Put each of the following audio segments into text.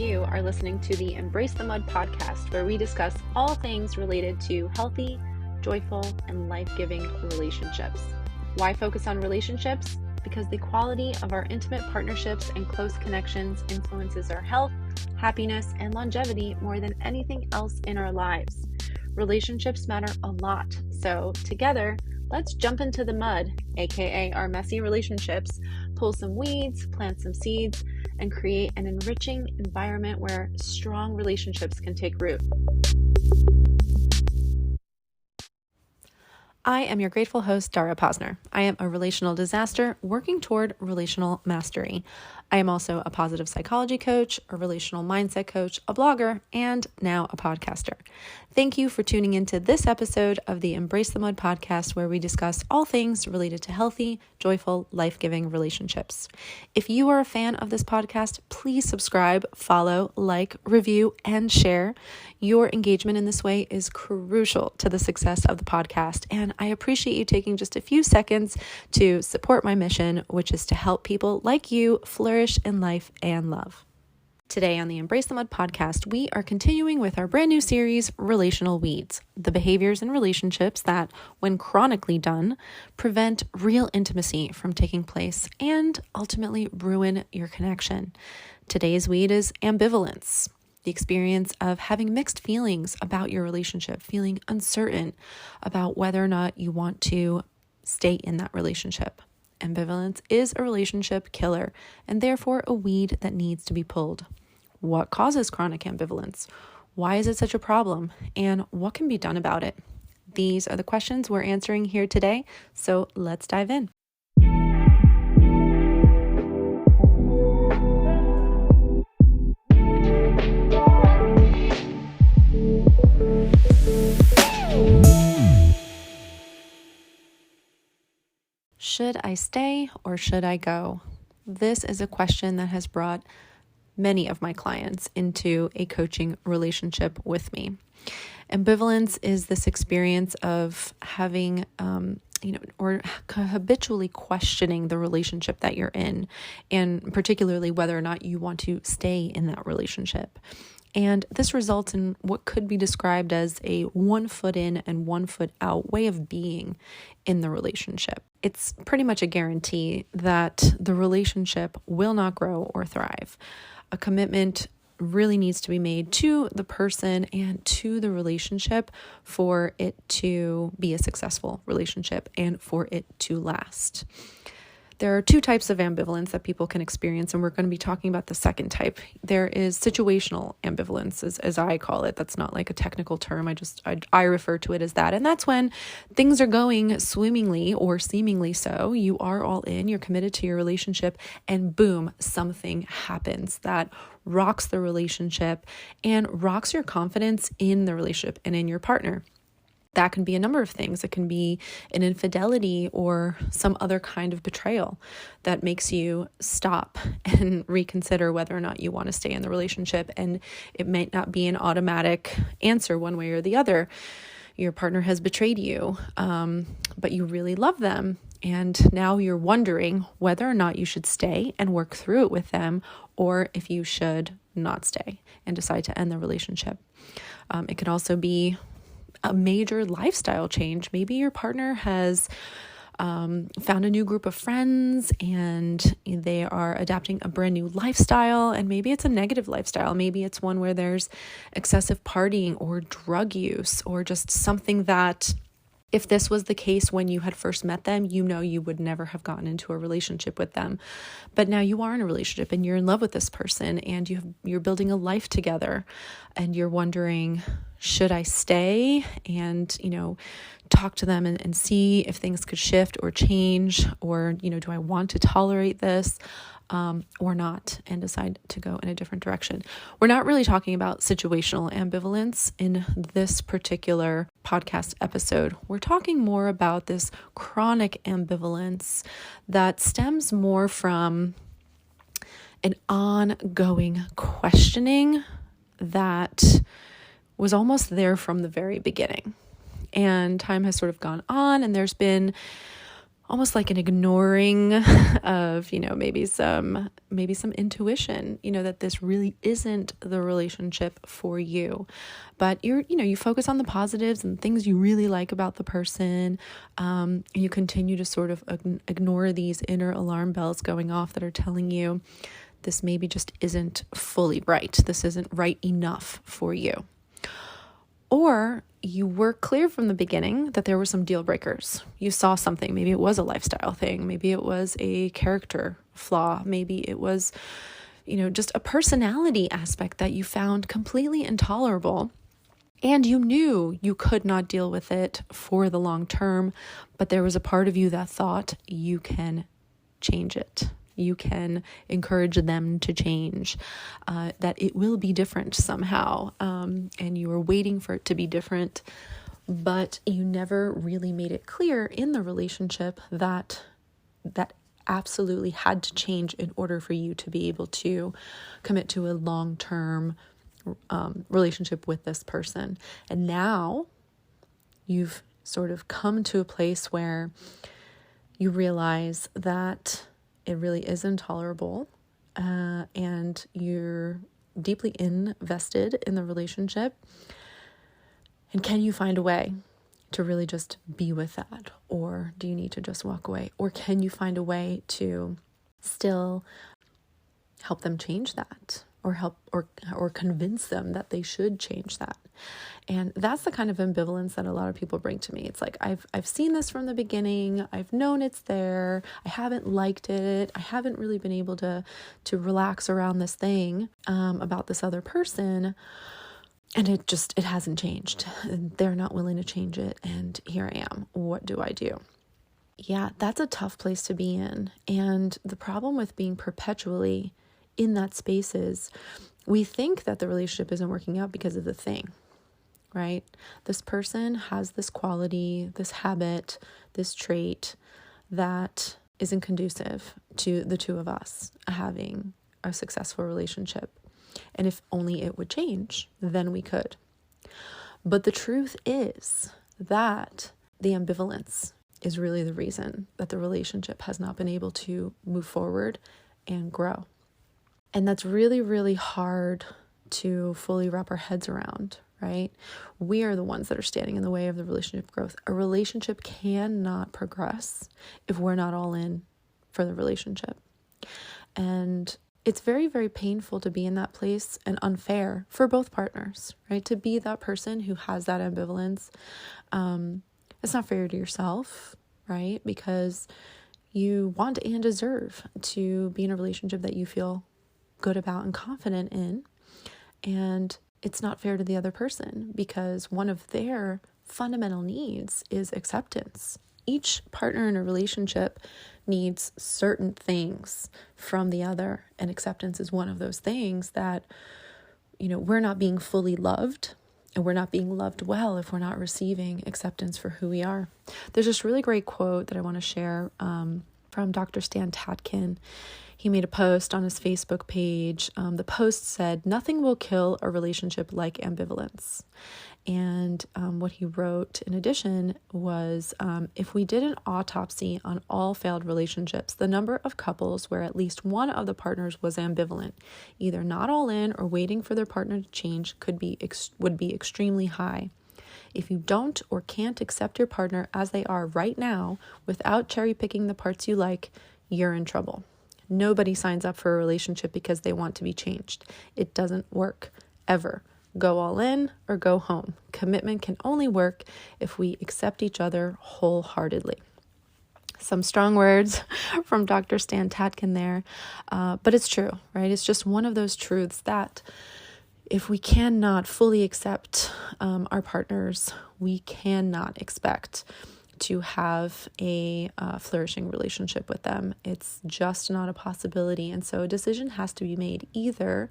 You are listening to the Embrace the Mud podcast, where we discuss all things related to healthy, joyful, and life-giving relationships. Why focus on relationships? Because the quality of our intimate partnerships and close connections influences our health, happiness, and longevity more than anything else in our lives. Relationships matter a lot, so together, let's jump into the mud, aka our messy relationships, pull some weeds, plant some seeds, and create an enriching environment where strong relationships can take root. I am your grateful host, Dara Posner. I am a relational disaster working toward relational mastery. I am also a positive psychology coach, a relational mindset coach, a blogger, and now a podcaster. Thank you for tuning into this episode of the Embrace the Mud podcast, where we discuss all things related to healthy, joyful, life-giving relationships. If you are a fan of this podcast, please subscribe, follow, like, review, and share. Your engagement in this way is crucial to the success of the podcast, and I appreciate you taking just a few seconds to support my mission, which is to help people like you flourish in life and love. Today on the Embrace the Mud podcast, we are continuing with our brand new series, Relational Weeds, the behaviors in relationships that, when chronically done, prevent real intimacy from taking place and ultimately ruin your connection. Today's weed is ambivalence, the experience of having mixed feelings about your relationship, feeling uncertain about whether or not you want to stay in that relationship. Ambivalence is a relationship killer and therefore a weed that needs to be pulled. What causes chronic ambivalence? Why is it such a problem? And what can be done about it? These are the questions we're answering here today, so let's dive in. Should I stay or should I go? This is a question that has brought many of my clients into a coaching relationship with me. Ambivalence is this experience of having, or habitually questioning the relationship that you're in, and particularly whether or not you want to stay in that relationship. And this results in what could be described as a 1 foot in and 1 foot out way of being in the relationship. It's pretty much a guarantee that the relationship will not grow or thrive. A commitment really needs to be made to the person and to the relationship for it to be a successful relationship and for it to last. There are 2 types of ambivalence that people can experience, and we're going to be talking about the second type. There is situational ambivalence, as I call it. That's not like a technical term. I refer to it as that. And that's when things are going swimmingly or seemingly so. You are all in, you're committed to your relationship, and boom, something happens that rocks the relationship and rocks your confidence in the relationship and in your partner. That can be a number of things. It can be an infidelity or some other kind of betrayal that makes you stop and reconsider whether or not you want to stay in the relationship. And it might not be an automatic answer one way or the other. Your partner has betrayed you, but you really love them. And now you're wondering whether or not you should stay and work through it with them, or if you should not stay and decide to end the relationship. It could also be a major lifestyle change. Maybe your partner has found a new group of friends and they are adapting a brand new lifestyle, and maybe it's a negative lifestyle. Maybe it's one where there's excessive partying or drug use or just something that, if this was the case when you had first met them, you would never have gotten into a relationship with them. But now you are in a relationship and you're in love with this person and you're building a life together, and you're wondering, should I stay and, talk to them and see if things could shift or change, or, do I want to tolerate this or not, and decide to go in a different direction? We're not really talking about situational ambivalence in this particular podcast episode. We're talking more about this chronic ambivalence that stems more from an ongoing questioning that was almost there from the very beginning. And time has sort of gone on, and there's been almost like an ignoring of, maybe some intuition, that this really isn't the relationship for you. But you focus on the positives and things you really like about the person. And you continue to sort of ignore these inner alarm bells going off that are telling you this maybe just isn't fully right. This isn't right enough for you. Or you were clear from the beginning that there were some deal breakers. You saw something. Maybe it was a lifestyle thing. Maybe it was a character flaw. Maybe it was, just a personality aspect that you found completely intolerable. And you knew you could not deal with it for the long term, but there was a part of you that thought you can change it. You can encourage them to change, that it will be different somehow. And you were waiting for it to be different, but you never really made it clear in the relationship that absolutely had to change in order for you to be able to commit to a long-term relationship with this person. And now you've sort of come to a place where you realize that it really is intolerable, and you're deeply invested in the relationship. And can you find a way to really just be with that? Or do you need to just walk away? Or can you find a way to still help them change that, or help or convince them that they should change that? And that's the kind of ambivalence that a lot of people bring to me. It's like, I've seen this from the beginning. I've known it's there. I haven't liked it. I haven't really been able to relax around this thing about this other person. And it hasn't changed. And they're not willing to change it. And here I am. What do I do? Yeah, that's a tough place to be in. And the problem with being perpetually in that space is we think that the relationship isn't working out because of the thing, right? This person has this quality, this habit, this trait that isn't conducive to the two of us having a successful relationship. And if only it would change, then we could. But the truth is that the ambivalence is really the reason that the relationship has not been able to move forward and grow. And that's really, really hard to fully wrap our heads around, right? We are the ones that are standing in the way of the relationship growth. A relationship cannot progress if we're not all in for the relationship. And it's very, very painful to be in that place, and unfair for both partners, right? To be that person who has that ambivalence. It's not fair to yourself, right? Because you want and deserve to be in a relationship that you feel good about and confident in. And it's not fair to the other person because one of their fundamental needs is acceptance. Each partner in a relationship needs certain things from the other, and acceptance is one of those things that, we're not being fully loved, and we're not being loved well if we're not receiving acceptance for who we are. There's this really great quote that I want to share from Dr. Stan Tatkin. He made a post on his Facebook page. The post said, "Nothing will kill a relationship like ambivalence." And what he wrote in addition was, if we did an autopsy on all failed relationships, the number of couples where at least one of the partners was ambivalent, either not all in or waiting for their partner to change, would be extremely high. If you don't or can't accept your partner as they are right now without cherry picking the parts you like, you're in trouble. Nobody signs up for a relationship because they want to be changed. It doesn't work, ever. Go all in or go home. Commitment can only work if we accept each other wholeheartedly. Some strong words from Dr. Stan Tatkin there, but it's true, right? It's just one of those truths that if we cannot fully accept our partners, we cannot expect to have a flourishing relationship with them. It's just not a possibility. And so a decision has to be made. Either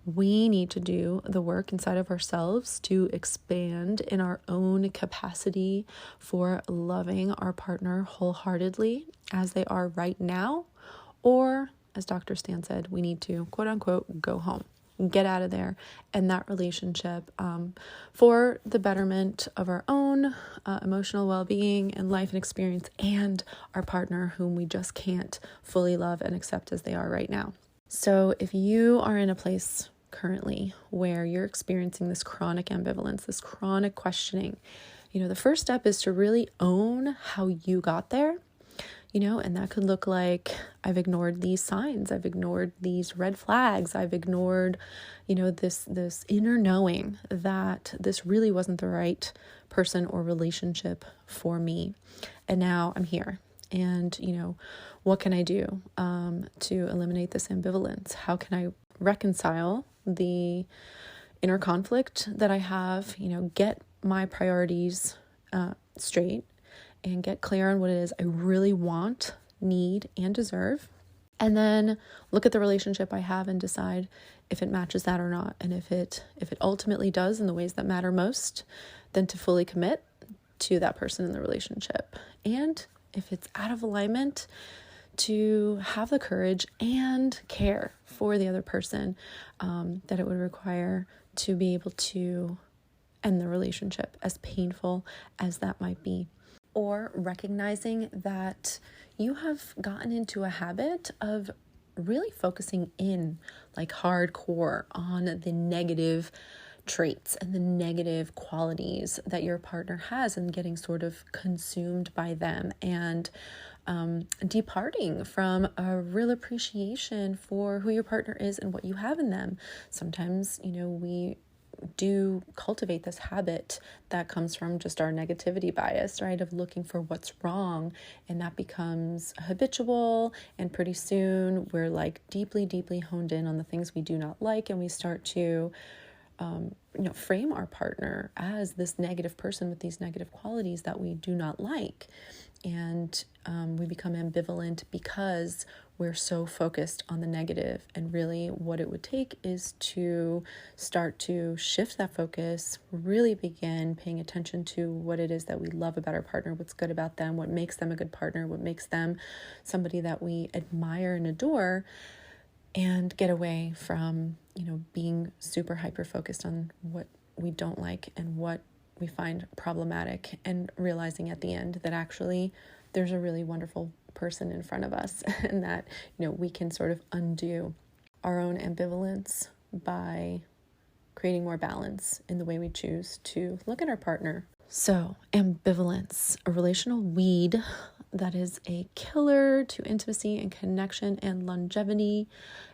we need to do the work inside of ourselves to expand in our own capacity for loving our partner wholeheartedly as they are right now, or as Dr. Stan said, we need to, quote unquote, go home. get out of there, and that relationship for the betterment of our own emotional well-being and life and experience, and our partner whom we just can't fully love and accept as they are right now. So if you are in a place currently where you're experiencing this chronic ambivalence, this chronic questioning, the first step is to really own how you got there. And that could look like, I've ignored these signs, I've ignored these red flags, I've ignored, this inner knowing that this really wasn't the right person or relationship for me. And now I'm here. And, what can I do to eliminate this ambivalence? How can I reconcile the inner conflict that I have, get my priorities straight, and get clear on what it is I really want, need, and deserve. And then look at the relationship I have and decide if it matches that or not. And if it ultimately does in the ways that matter most, then to fully commit to that person in the relationship. And if it's out of alignment, to have the courage and care for the other person that it would require to be able to end the relationship, as painful as that might be. Or recognizing that you have gotten into a habit of really focusing in like hardcore on the negative traits and the negative qualities that your partner has, and getting sort of consumed by them, and departing from a real appreciation for who your partner is and what you have in them. Sometimes, we do cultivate this habit that comes from just our negativity bias, right? Of looking for what's wrong, and that becomes habitual, and pretty soon we're like deeply, deeply honed in on the things we do not like, and we start to frame our partner as this negative person with these negative qualities that we do not like. And we become ambivalent because we're so focused on the negative. And really what it would take is to start to shift that focus, really begin paying attention to what it is that we love about our partner, what's good about them, what makes them a good partner, what makes them somebody that we admire and adore, and get away from, being super hyper-focused on what we don't like and what we find problematic, and realizing at the end that actually there's a really wonderful person in front of us, and that, we can sort of undo our own ambivalence by creating more balance in the way we choose to look at our partner. So, ambivalence, a relational weed that is a killer to intimacy and connection and longevity.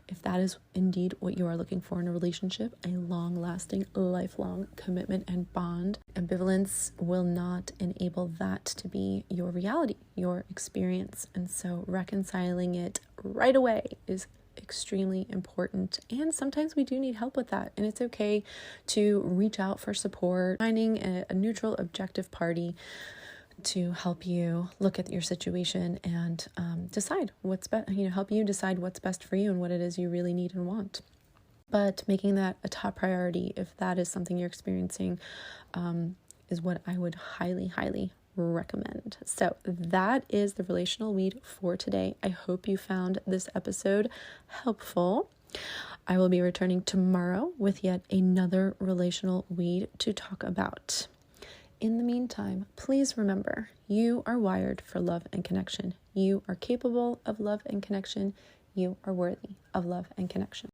If that is indeed what you are looking for in a relationship, a long-lasting, lifelong commitment and bond, ambivalence will not enable that to be your reality, your experience. And so reconciling it right away is extremely important. And sometimes we do need help with that. And it's okay to reach out for support, finding a neutral, objective party to help you look at your situation and decide what's best, help you decide what's best for you and what it is you really need and want. But making that a top priority, if that is something you're experiencing, is what I would highly, highly recommend. So that is the relational weed for today. I hope you found this episode helpful. I will be returning tomorrow with yet another relational weed to talk about. In the meantime, please remember, you are wired for love and connection. You are capable of love and connection. You are worthy of love and connection.